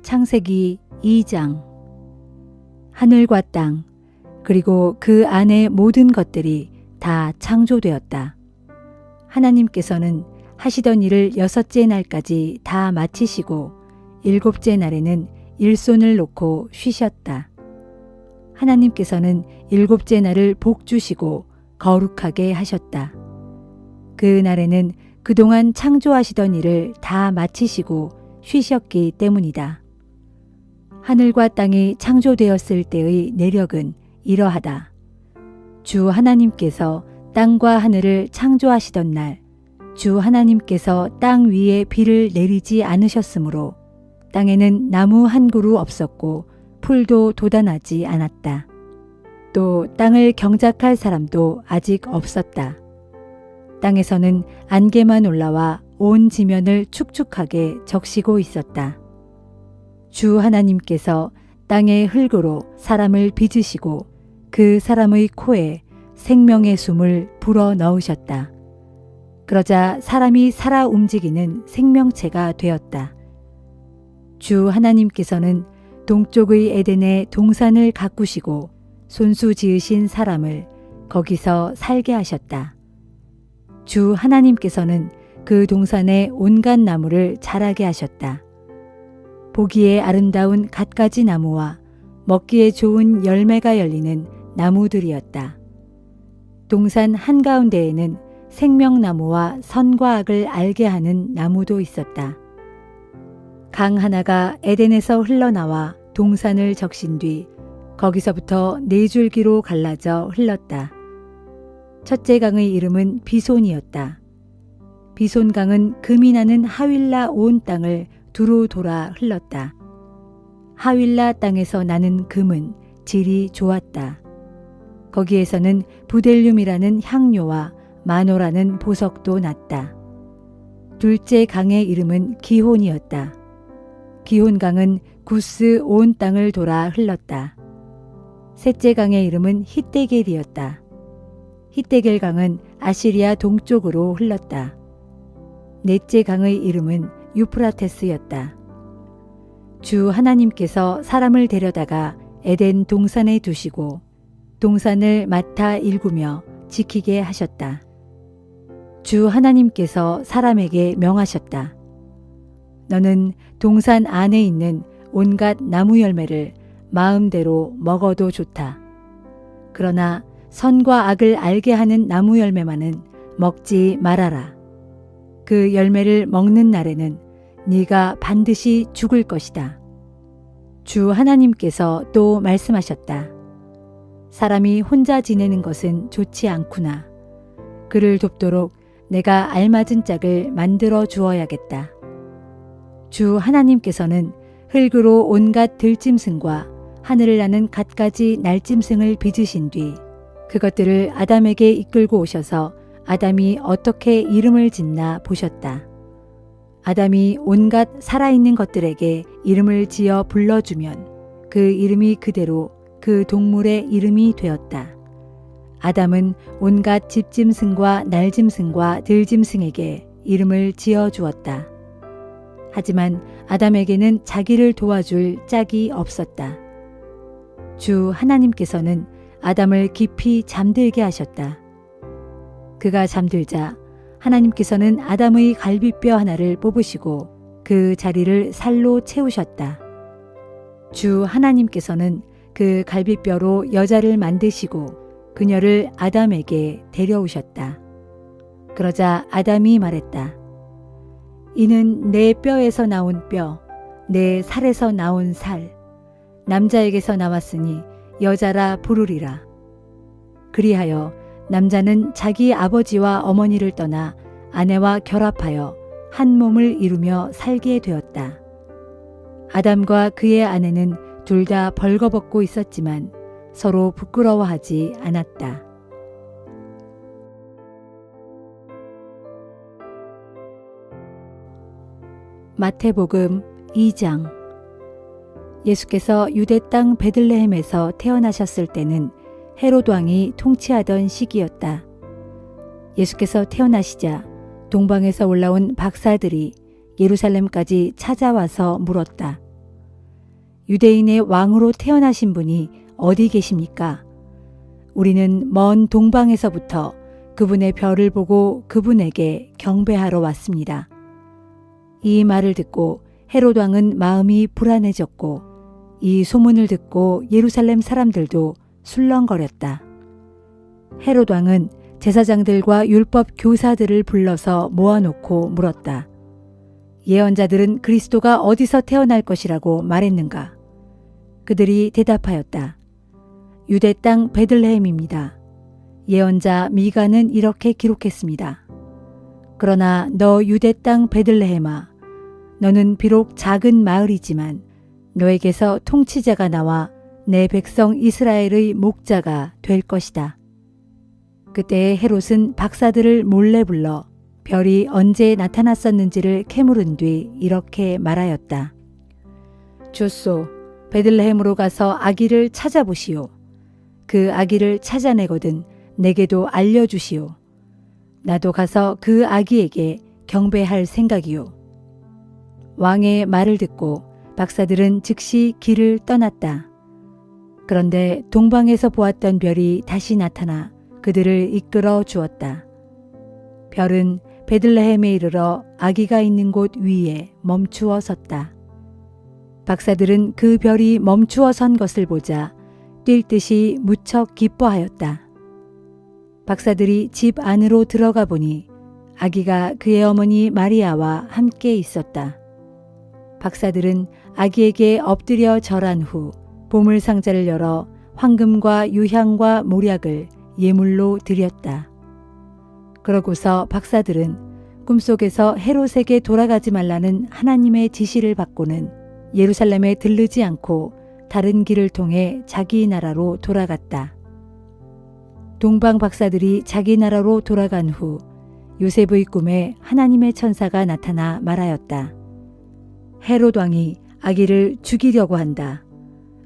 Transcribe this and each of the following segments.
창세기 2장. 하늘과 땅 그리고 그 안의 모든 것들이 다 창조되었다. 하나님께서는 하시던 일을 6째 날까지 다 마치시고 7째 날에는 일손을 놓고 쉬셨다. 하나님께서는 7째 날을 복 주시고 거룩하게 하셨다. 그 날에는 그동안 창조하시던 일을 다 마치시고 쉬셨기 때문이다. 하늘과 땅이 창조되었을 때의 내력은 이러하다. 주 하나님께서 땅과 하늘을 창조하시던 날, 주 하나님께서 땅 위에 비를 내리지 않으셨으므로 땅에는 나무 한 그루 없었고 풀도 돋아나지 않았다. 또 땅을 경작할 사람도 아직 없었다. 땅에서는 안개만 올라와 온 지면을 축축하게 적시고 있었다. 주 하나님께서 땅의 흙으로 사람을 빚으시고 그 사람의 코에 생명의 숨을 불어 넣으셨다. 그러자 사람이 살아 움직이는 생명체가 되었다. 주 하나님께서는 동쪽의 에덴에 동산을 가꾸시고 손수 지으신 사람을 거기서 살게 하셨다. 주 하나님께서는 그 동산에 온갖 나무를 자라게 하셨다. 보기에 아름다운 갖가지 나무와 먹기에 좋은 열매가 열리는 나무들이었다. 동산 한가운데에는 생명나무와 선과 악을 알게 하는 나무도 있었다. 강 하나가 에덴에서 흘러나와 동산을 적신 뒤 거기서부터 4줄기로 갈라져 흘렀다. 첫째 강의 이름은 비손이었다. 비손강은 금이 나는 하윌라 온 땅을 두루 돌아 흘렀다. 하윌라 땅에서 나는 금은 질이 좋았다. 거기에서는 부델륨이라는 향료와 마노라는 보석도 났다. 둘째 강의 이름은 기혼이었다. 기혼강은 구스 온 땅을 돌아 흘렀다. 셋째 강의 이름은 히데겔이었다. 히데겔강은 아시리아 동쪽으로 흘렀다. 넷째 강의 이름은 유프라테스였다. 주 하나님께서 사람을 데려다가 에덴 동산에 두시고 동산을 맡아 일구며 지키게 하셨다. 주 하나님께서 사람에게 명하셨다. 너는 동산 안에 있는 온갖 나무 열매를 마음대로 먹어도 좋다. 그러나 선과 악을 알게 하는 나무 열매만은 먹지 말아라. 그 열매를 먹는 날에는 네가 반드시 죽을 것이다. 주 하나님께서 또 말씀하셨다. 사람이 혼자 지내는 것은 좋지 않구나. 그를 돕도록 내가 알맞은 짝을 만들어 주어야겠다. 주 하나님께서는 흙으로 온갖 들짐승과 하늘을 나는 갖가지 날짐승을 빚으신 뒤 그것들을 아담에게 이끌고 오셔서 아담이 어떻게 이름을 짓나 보셨다. 아담이 온갖 살아있는 것들에게 이름을 지어 불러주면 그 이름이 그대로 그 동물의 이름이 되었다. 아담은 온갖 집짐승과 날짐승과 들짐승에게 이름을 지어 주었다. 하지만 아담에게는 자기를 도와줄 짝이 없었다. 주 하나님께서는 아담을 깊이 잠들게 하셨다. 그가 잠들자 하나님께서는 아담의 갈비뼈 하나를 뽑으시고 그 자리를 살로 채우셨다. 주 하나님께서는 그 갈비뼈로 여자를 만드시고 그녀를 아담에게 데려오셨다. 그러자 아담이 말했다. 이는 내 뼈에서 나온 뼈, 내 살에서 나온 살, 남자에게서 나왔으니 여자라 부르리라. 그리하여 남자는 자기 아버지와 어머니를 떠나 아내와 결합하여 한 몸을 이루며 살게 되었다. 아담과 그의 아내는 둘 다 벌거벗고 있었지만 서로 부끄러워하지 않았다. 마태복음 2장. 예수께서 유대 땅 베들레헴에서 태어나셨을 때는 헤롯 왕이 통치하던 시기였다. 예수께서 태어나시자 동방에서 올라온 박사들이 예루살렘까지 찾아와서 물었다. 유대인의 왕으로 태어나신 분이 어디 계십니까? 우리는 먼 동방에서부터 그분의 별을 보고 그분에게 경배하러 왔습니다. 이 말을 듣고 헤롯 왕은 마음이 불안해졌고 이 소문을 듣고 예루살렘 사람들도 술렁거렸다. 헤롯 왕은 제사장들과 율법 교사들을 불러서 모아놓고 물었다. 예언자들은 그리스도가 어디서 태어날 것이라고 말했는가? 그들이 대답하였다. 유대 땅 베들레헴입니다. 예언자 미가는 이렇게 기록했습니다. 그러나 너 유대 땅 베들레헴아, 너는 비록 작은 마을이지만 너에게서 통치자가 나와 내 백성 이스라엘의 목자가 될 것이다. 그때 헤롯은 박사들을 몰래 불러 별이 언제 나타났었는지를 캐물은 뒤 이렇게 말하였다. 좋소, 베들레헴으로 가서 아기를 찾아보시오. 그 아기를 찾아내거든 내게도 알려주시오. 나도 가서 그 아기에게 경배할 생각이오. 왕의 말을 듣고 박사들은 즉시 길을 떠났다. 그런데 동방에서 보았던 별이 다시 나타나 그들을 이끌어 주었다. 별은 베들레헴에 이르러 아기가 있는 곳 위에 멈추어 섰다. 박사들은 그 별이 멈추어 선 것을 보자 뛸 듯이 무척 기뻐하였다. 박사들이 집 안으로 들어가 보니 아기가 그의 어머니 마리아와 함께 있었다. 박사들은 아기에게 엎드려 절한 후 보물 상자를 열어 황금과 유향과 모략을 예물로 드렸다. 그러고서 박사들은 꿈속에서 헤롯에게 돌아가지 말라는 하나님의 지시를 받고는 예루살렘에 들르지 않고 다른 길을 통해 자기 나라로 돌아갔다. 동방 박사들이 자기 나라로 돌아간 후 요셉의 꿈에 하나님의 천사가 나타나 말하였다. 헤롯 왕이 아기를 죽이려고 한다.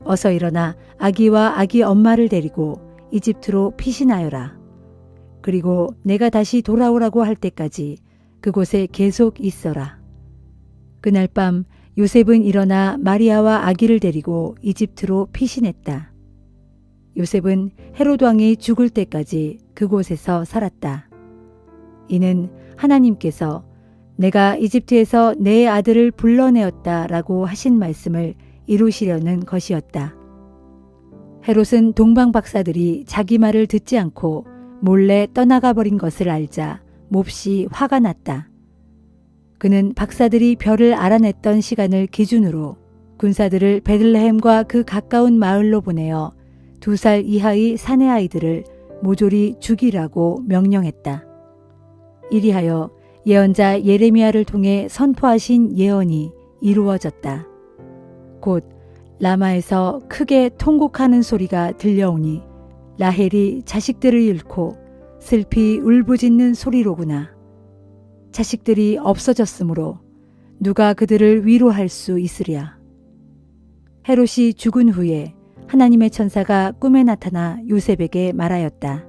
어서 일어나 아기와 아기 엄마를 데리고 이집트로 피신하여라. 그리고 내가 다시 돌아오라고 할 때까지 그곳에 계속 있어라. 그날 밤 요셉은 일어나 마리아와 아기를 데리고 이집트로 피신했다. 요셉은 헤롯 왕이 죽을 때까지 그곳에서 살았다. 이는 하나님께서 내가 이집트에서 내 아들을 불러내었다라고 하신 말씀을 이루시려는 것이었다. 헤롯은 동방 박사들이 자기 말을 듣지 않고 몰래 떠나가 버린 것을 알자 몹시 화가 났다. 그는 박사들이 별을 알아냈던 시간을 기준으로 군사들을 베들레헴과 그 가까운 마을로 보내어 2살 이하의 사내 아이들을 모조리 죽이라고 명령했다. 이리하여 예언자 예레미야를 통해 선포하신 예언이 이루어졌다. 곧 라마에서 크게 통곡하는 소리가 들려오니 라헬이 자식들을 잃고 슬피 울부짖는 소리로구나. 자식들이 없어졌으므로 누가 그들을 위로할 수 있으랴. 헤롯이 죽은 후에 하나님의 천사가 꿈에 나타나 요셉에게 말하였다.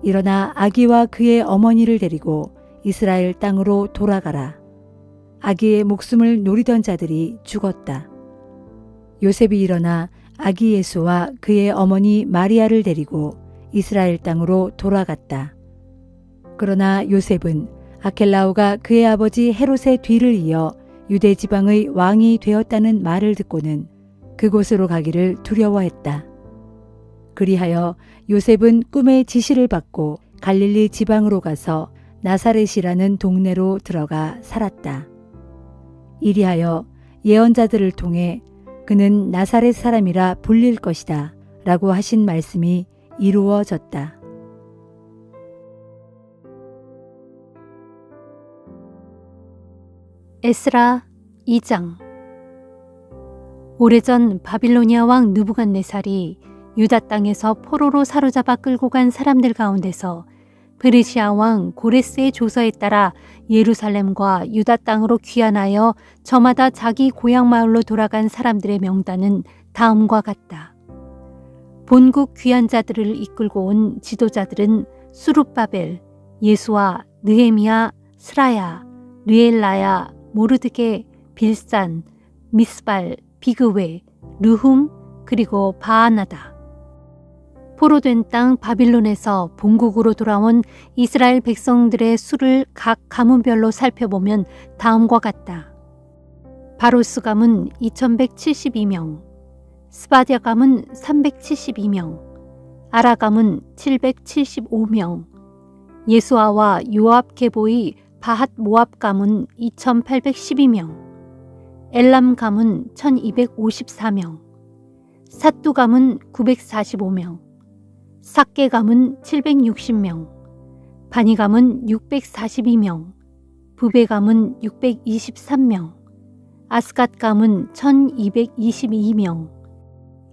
일어나 아기와 그의 어머니를 데리고 이스라엘 땅으로 돌아가라. 아기의 목숨을 노리던 자들이 죽었다. 요셉이 일어나 아기 예수와 그의 어머니 마리아를 데리고 이스라엘 땅으로 돌아갔다. 그러나 요셉은 아켈라오가 그의 아버지 헤롯의 뒤를 이어 유대 지방의 왕이 되었다는 말을 듣고는 그곳으로 가기를 두려워했다. 그리하여 요셉은 꿈의 지시를 받고 갈릴리 지방으로 가서 나사렛이라는 동네로 들어가 살았다. 이리하여 예언자들을 통해 그는 나사렛 사람이라 불릴 것이다 라고 하신 말씀이 이루어졌다. 에스라 2장. 오래전 바빌로니아 왕 느부갓네살이 유다 땅에서 포로로 사로잡아 끌고 간 사람들 가운데서 페르시아 왕 고레스의 조서에 따라 예루살렘과 유다 땅으로 귀환하여 저마다 자기 고향 마을로 돌아간 사람들의 명단은 다음과 같다. 본국 귀환자들을 이끌고 온 지도자들은 수룹바벨, 예수와 느헤미야, 스라야, 르엘라야, 모르드게, 빌산, 미스발, 비그웨, 르훔, 그리고 바하나다. 포로된 땅 바빌론에서 본국으로 돌아온 이스라엘 백성들의 수를 각 가문별로 살펴보면 다음과 같다. 바로스 가문 2172명, 스바디아 가문 372명, 아라 가문 775명, 예수아와 요압 계보의 바핫 모압 가문 2812명, 엘람 가문 1254명, 삿두 가문 945명, 삭게 가문 760명, 바니 가문 642명, 부베 가문 623명, 아스갓 가문 1222명,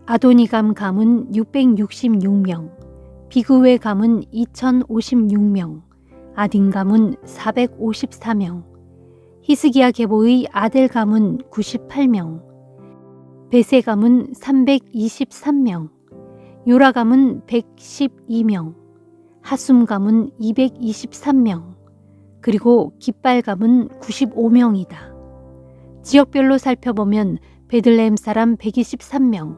아도니감 가문 666명, 비그웨 가문 2056명, 아딘 가문 454명, 히스기야 계보의 아델 가문 98명, 베세 가문 323명, 요라 가문 112명, 하숨 가문 223명, 그리고 깃발 가문 95명이다. 지역별로 살펴보면 베들레헴 사람 123명,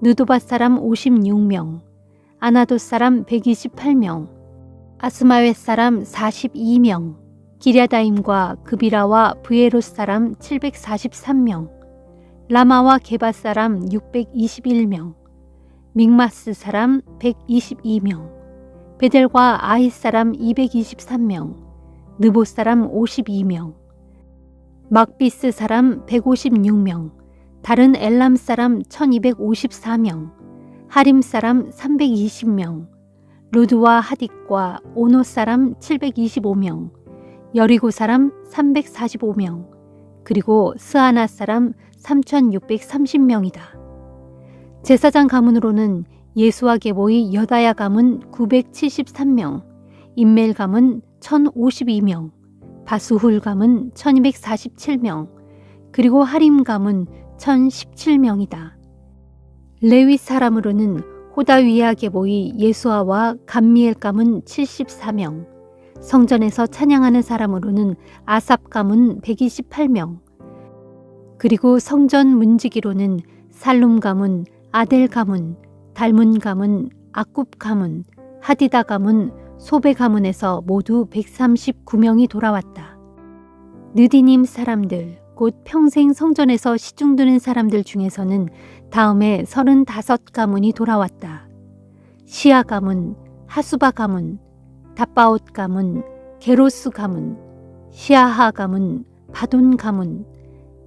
느도밭 사람 56명, 아나돗 사람 128명, 아스마웻 사람 42명, 기랴다임과 그비라와 브에롯 사람 743명, 라마와 게바 사람 621명, 믹마스 사람 122명, 베델과 아잇 사람 223명, 느보 사람 52명, 막비스 사람 156명, 다른 엘람 사람 1254명, 하림 사람 320명, 루드와 하딕과 오노 사람 725명, 여리고 사람 345명, 그리고 스아나 사람 3630명이다. 제사장 가문으로는 예수아 계보의 여다야 가문 973명, 임멜 가문 1052명, 바수훌 가문 1247명, 그리고 하림 가문 1017명이다. 레위 사람으로는 호다위야 계보의 예수아와 감미엘 가문 74명, 성전에서 찬양하는 사람으로는 아삽 가문 128명, 그리고 성전 문지기로는 살룸 가문, 아델 가문, 달문 가문, 아굽 가문, 하디다 가문, 소베 가문에서 모두 139명이 돌아왔다. 느디님 사람들, 곧 평생 성전에서 시중드는 사람들 중에서는 다음에 35가문이 돌아왔다. 시아 가문, 하수바 가문, 답바옷 가문, 게로스 가문, 시아하 가문, 바돈 가문,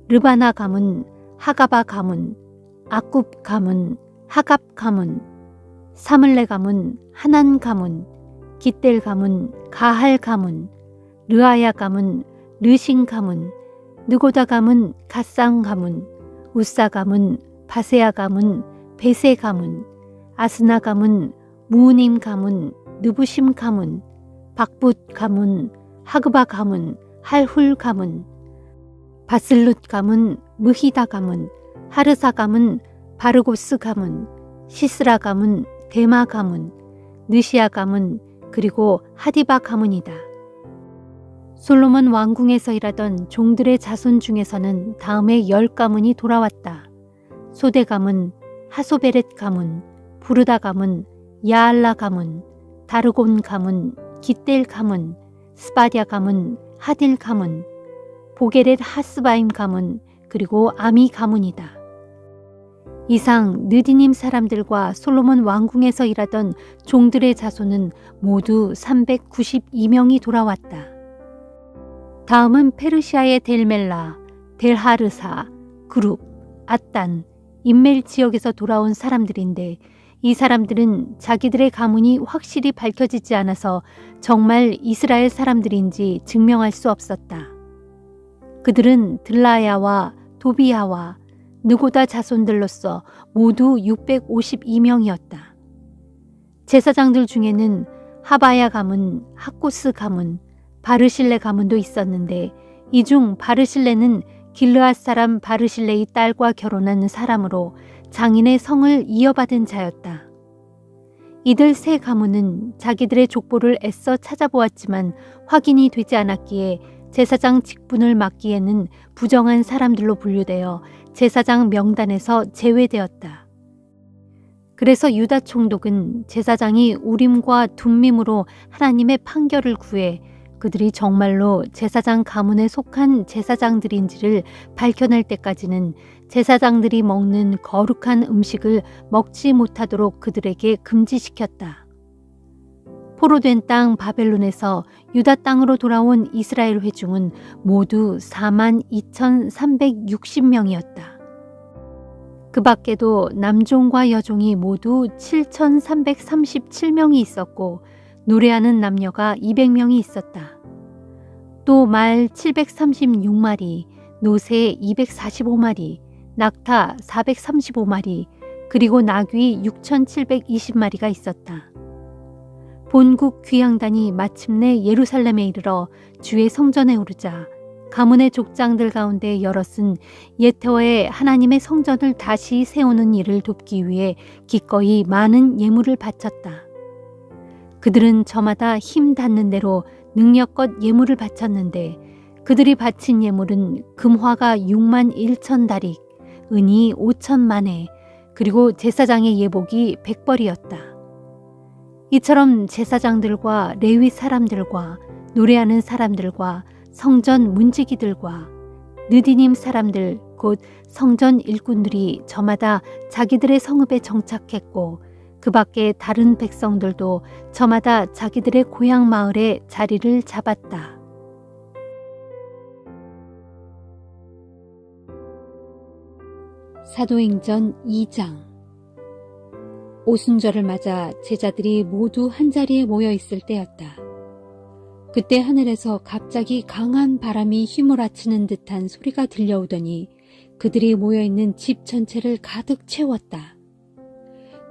르바나 가문, 하가바 가문, 아굽 가문, 하갑 가문, 사물레 가문, 하난 가문, 깃델 가문, 가할 가문, 르아야 가문, 르신 가문, 느고다 가문, 갓상 가문, 우사 가문, 바세아 가문, 베세 가문, 아스나 가문, 무우님 가문, 느부심 가문, 박붓 가문, 하그바 가문, 할훌 가문, 바슬룻 가문, 무히다 가문, 하르사 가문, 바르고스 가문, 시스라 가문, 데마 가문, 느시아 가문, 그리고 하디바 가문이다. 솔로몬 왕궁에서 일하던 종들의 자손 중에서는 다음에 10가문이 돌아왔다. 소데 가문, 하소베렛 가문, 부르다 가문, 야알라 가문, 다르곤 가문, 깃델 가문, 스바디아 가문, 하딜 가문, 보게렛 하스바임 가문, 그리고 아미 가문이다. 이상 느디님 사람들과 솔로몬 왕궁에서 일하던 종들의 자손은 모두 392명이 돌아왔다. 다음은 페르시아의 델멜라, 델하르사, 그룹, 앗단, 임멜 지역에서 돌아온 사람들인데 이 사람들은 자기들의 가문이 확실히 밝혀지지 않아서 정말 이스라엘 사람들인지 증명할 수 없었다. 그들은 들라야와 도비야와 느고다 자손들로서 모두 652명이었다. 제사장들 중에는 하바야 가문, 하코스 가문, 바르실레 가문도 있었는데 이 중 바르실레는 길르앗 사람 바르실레의 딸과 결혼한 사람으로 장인의 성을 이어받은 자였다. 이들 세 가문은 자기들의 족보를 애써 찾아보았지만 확인이 되지 않았기에 제사장 직분을 맡기에는 부정한 사람들로 분류되어 제사장 명단에서 제외되었다. 그래서 유다 총독은 제사장이 우림과 둠밈으로 하나님의 판결을 구해 그들이 정말로 제사장 가문에 속한 제사장들인지를 밝혀낼 때까지는 제사장들이 먹는 거룩한 음식을 먹지 못하도록 그들에게 금지시켰다. 포로된 땅 바벨론에서 유다 땅으로 돌아온 이스라엘 회중은 모두 42,360명이었다. 그 밖에도 남종과 여종이 모두 7,337명이 있었고 노래하는 남녀가 200명이 있었다. 또 말 736마리, 노새 245마리, 낙타 435마리, 그리고 나귀 6,720마리가 있었다. 본국 귀향단이 마침내 예루살렘에 이르러 주의 성전에 오르자 가문의 족장들 가운데 여럿은 예태와의 하나님의 성전을 다시 세우는 일을 돕기 위해 기꺼이 많은 예물을 바쳤다. 그들은 저마다 힘 닿는 대로 능력껏 예물을 바쳤는데 그들이 바친 예물은 금화가 6만 1천 다릭, 은이 5천만 회, 그리고 제사장의 예복이 100벌이었다. 이처럼 제사장들과 레위 사람들과 노래하는 사람들과 성전 문지기들과 느디님 사람들 곧 성전 일꾼들이 저마다 자기들의 성읍에 정착했고 그 밖에 다른 백성들도 저마다 자기들의 고향 마을에 자리를 잡았다. 사도행전 2장. 오순절을 맞아 제자들이 모두 한자리에 모여 있을 때였다. 그때 하늘에서 갑자기 강한 바람이 휘몰아치는 듯한 소리가 들려오더니 그들이 모여있는 집 전체를 가득 채웠다.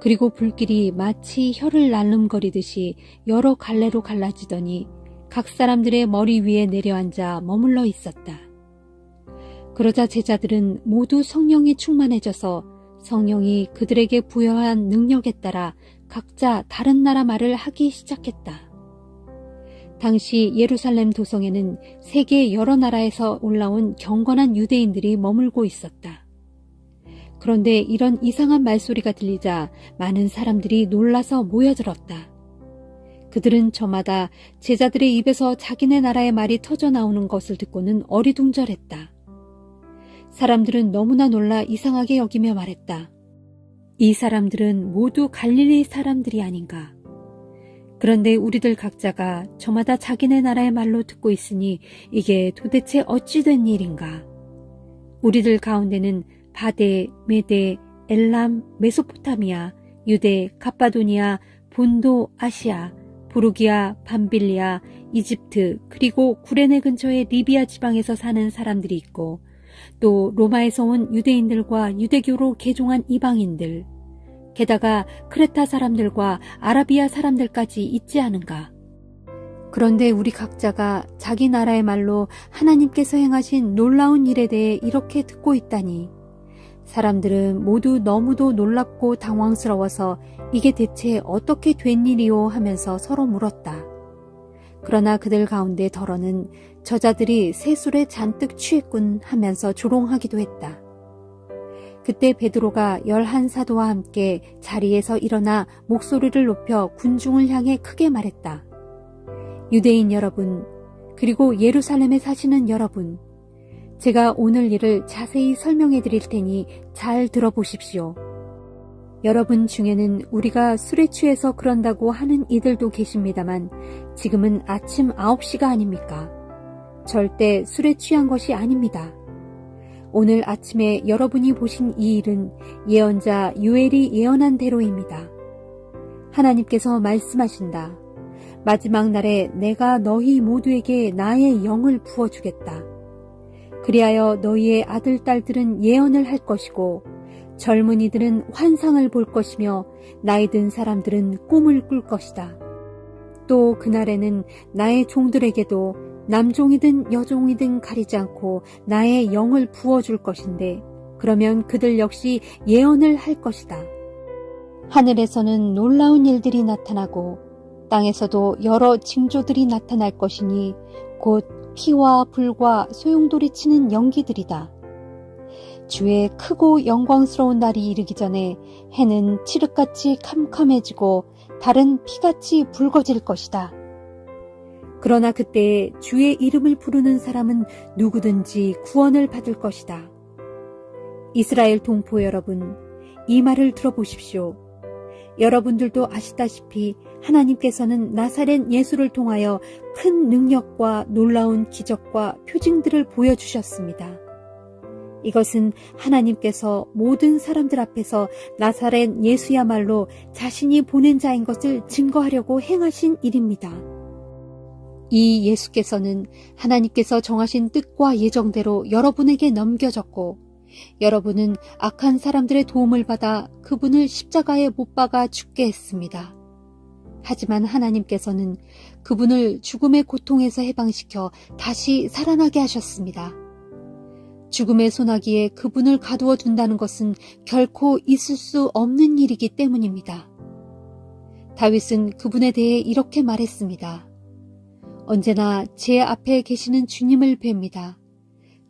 그리고 불길이 마치 혀를 날름거리듯이 여러 갈래로 갈라지더니 각 사람들의 머리 위에 내려앉아 머물러 있었다. 그러자 제자들은 모두 성령이 충만해져서 성령이 그들에게 부여한 능력에 따라 각자 다른 나라 말을 하기 시작했다. 당시 예루살렘 도성에는 세계 여러 나라에서 올라온 경건한 유대인들이 머물고 있었다. 그런데 이런 이상한 말소리가 들리자 많은 사람들이 놀라서 모여들었다. 그들은 저마다 제자들의 입에서 자기네 나라의 말이 터져 나오는 것을 듣고는 어리둥절했다. 사람들은 너무나 놀라 이상하게 여기며 말했다. 이 사람들은 모두 갈릴리 사람들이 아닌가. 그런데 우리들 각자가 저마다 자기네 나라의 말로 듣고 있으니 이게 도대체 어찌 된 일인가. 우리들 가운데는 바데, 메데, 엘람, 메소포타미아, 유대, 갑바도니아, 본도, 아시아, 부르기아, 밤빌리아, 이집트, 그리고 구레네 근처의 리비아 지방에서 사는 사람들이 있고 또 로마에서 온 유대인들과 유대교로 개종한 이방인들, 게다가 크레타 사람들과 아라비아 사람들까지 있지 않은가. 그런데 우리 각자가 자기 나라의 말로 하나님께서 행하신 놀라운 일에 대해 이렇게 듣고 있다니 사람들은 모두 너무도 놀랍고 당황스러워서 이게 대체 어떻게 된 일이요 하면서 서로 물었다. 그러나 그들 가운데 더러는 저자들이 새 술에 잔뜩 취했군 하면서 조롱하기도 했다. 그때 베드로가 11사도와 함께 자리에서 일어나 목소리를 높여 군중을 향해 크게 말했다. 유대인 여러분, 그리고 예루살렘에 사시는 여러분, 제가 오늘 일을 자세히 설명해 드릴 테니 잘 들어보십시오. 여러분 중에는 우리가 술에 취해서 그런다고 하는 이들도 계십니다만 지금은 아침 9시가 아닙니까? 절대 술에 취한 것이 아닙니다. 오늘 아침에 여러분이 보신 이 일은 예언자 요엘이 예언한 대로입니다. 하나님께서 말씀하신다. 마지막 날에 내가 너희 모두에게 나의 영을 부어주겠다. 그리하여 너희의 아들, 딸들은 예언을 할 것이고 젊은이들은 환상을 볼 것이며 나이 든 사람들은 꿈을 꿀 것이다. 또 그날에는 나의 종들에게도 남종이든 여종이든 가리지 않고 나의 영을 부어줄 것인데 그러면 그들 역시 예언을 할 것이다. 하늘에서는 놀라운 일들이 나타나고 땅에서도 여러 징조들이 나타날 것이니 곧 피와 불과 소용돌이 치는 연기들이다. 주의 크고 영광스러운 날이 이르기 전에 해는 칠흑같이 캄캄해지고 달은 피같이 붉어질 것이다. 그러나 그때에 주의 이름을 부르는 사람은 누구든지 구원을 받을 것이다. 이스라엘 동포 여러분, 이 말을 들어보십시오. 여러분들도 아시다시피 하나님께서는 나사렛 예수를 통하여 큰 능력과 놀라운 기적과 표징들을 보여주셨습니다. 이것은 하나님께서 모든 사람들 앞에서 나사렛 예수야말로 자신이 보낸 자인 것을 증거하려고 행하신 일입니다. 이 예수께서는 하나님께서 정하신 뜻과 예정대로 여러분에게 넘겨졌고 여러분은 악한 사람들의 도움을 받아 그분을 십자가에 못 박아 죽게 했습니다. 하지만 하나님께서는 그분을 죽음의 고통에서 해방시켜 다시 살아나게 하셨습니다. 죽음의 소나기에 그분을 가두어 둔다는 것은 결코 있을 수 없는 일이기 때문입니다. 다윗은 그분에 대해 이렇게 말했습니다. 언제나 제 앞에 계시는 주님을 뵙니다.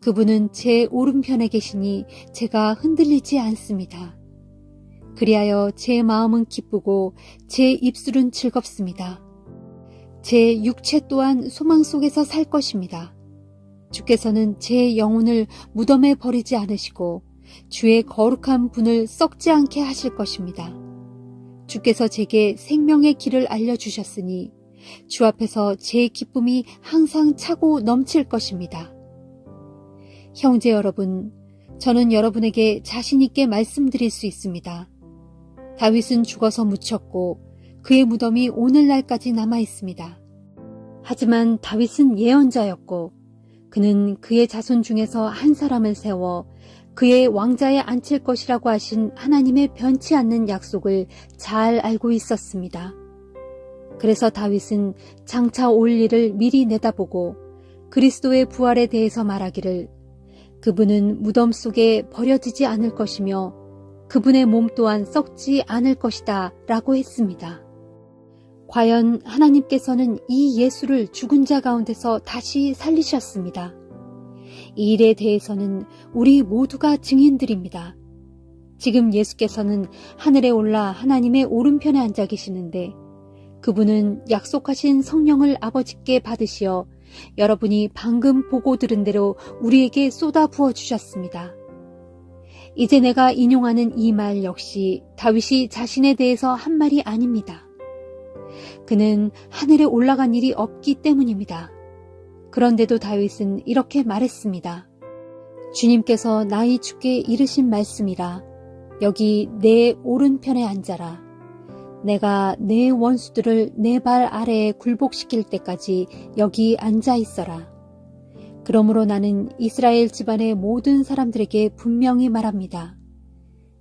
그분은 제 오른편에 계시니 제가 흔들리지 않습니다. 그리하여 제 마음은 기쁘고 제 입술은 즐겁습니다. 제 육체 또한 소망 속에서 살 것입니다. 주께서는 제 영혼을 무덤에 버리지 않으시고 주의 거룩한 분을 썩지 않게 하실 것입니다. 주께서 제게 생명의 길을 알려주셨으니 주 앞에서 제 기쁨이 항상 차고 넘칠 것입니다. 형제 여러분, 저는 여러분에게 자신 있게 말씀드릴 수 있습니다. 다윗은 죽어서 묻혔고 그의 무덤이 오늘날까지 남아 있습니다. 하지만 다윗은 예언자였고 그는 그의 자손 중에서 한 사람을 세워 그의 왕자에 앉힐 것이라고 하신 하나님의 변치 않는 약속을 잘 알고 있었습니다. 그래서 다윗은 장차 올 일을 미리 내다보고 그리스도의 부활에 대해서 말하기를 그분은 무덤 속에 버려지지 않을 것이며 그분의 몸 또한 썩지 않을 것이다 라고 했습니다. 과연 하나님께서는 이 예수를 죽은 자 가운데서 다시 살리셨습니다. 이 일에 대해서는 우리 모두가 증인들입니다. 지금 예수께서는 하늘에 올라 하나님의 오른편에 앉아 계시는데 그분은 약속하신 성령을 아버지께 받으시어 여러분이 방금 보고 들은 대로 우리에게 쏟아 부어 주셨습니다. 이제 내가 인용하는 이 말 역시 다윗이 자신에 대해서 한 말이 아닙니다. 그는 하늘에 올라간 일이 없기 때문입니다. 그런데도 다윗은 이렇게 말했습니다. 주님께서 나의 주께 이르신 말씀이라 여기 내 오른편에 앉아라. 내가 내 원수들을 내 발 아래에 굴복시킬 때까지 여기 앉아 있어라. 그러므로 나는 이스라엘 집안의 모든 사람들에게 분명히 말합니다.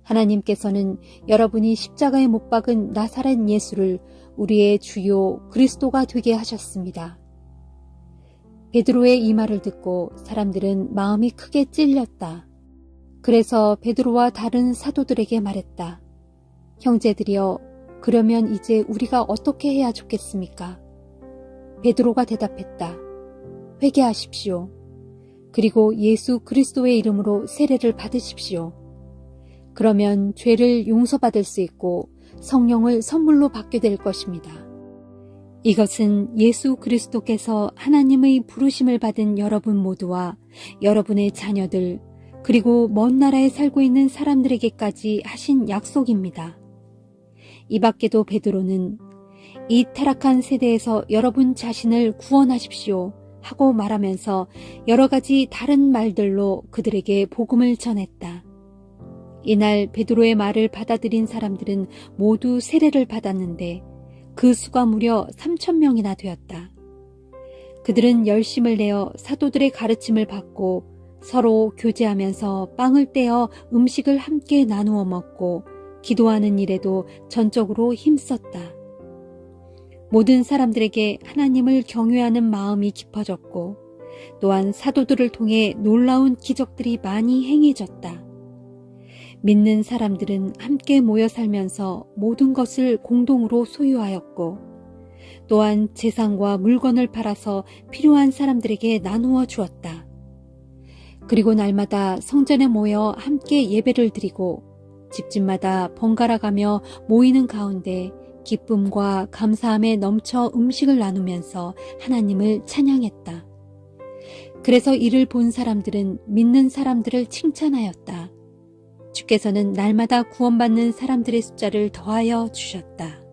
하나님께서는 여러분이 십자가에 못 박은 나사렛 예수를 우리의 주요 그리스도가 되게 하셨습니다. 베드로의 이 말을 듣고 사람들은 마음이 크게 찔렸다. 그래서 베드로와 다른 사도들에게 말했다. 형제들이여, 그러면 이제 우리가 어떻게 해야 좋겠습니까? 베드로가 대답했다. 회개하십시오. 그리고 예수 그리스도의 이름으로 세례를 받으십시오. 그러면 죄를 용서받을 수 있고 성령을 선물로 받게 될 것입니다. 이것은 예수 그리스도께서 하나님의 부르심을 받은 여러분 모두와 여러분의 자녀들 그리고 먼 나라에 살고 있는 사람들에게까지 하신 약속입니다. 이 밖에도 베드로는 이 타락한 세대에서 여러분 자신을 구원하십시오 하고 말하면서 여러 가지 다른 말들로 그들에게 복음을 전했다. 이날 베드로의 말을 받아들인 사람들은 모두 세례를 받았는데 그 수가 무려 3,000명이나 되었다. 그들은 열심을 내어 사도들의 가르침을 받고 서로 교제하면서 빵을 떼어 음식을 함께 나누어 먹고 기도하는 일에도 전적으로 힘썼다. 모든 사람들에게 하나님을 경외하는 마음이 깊어졌고 또한 사도들을 통해 놀라운 기적들이 많이 행해졌다. 믿는 사람들은 함께 모여 살면서 모든 것을 공동으로 소유하였고 또한 재산과 물건을 팔아서 필요한 사람들에게 나누어 주었다. 그리고 날마다 성전에 모여 함께 예배를 드리고 집집마다 번갈아 가며 모이는 가운데 기쁨과 감사함에 넘쳐 음식을 나누면서 하나님을 찬양했다. 그래서 이를 본 사람들은 믿는 사람들을 칭찬하였다. 주께서는 날마다 구원받는 사람들의 숫자를 더하여 주셨다.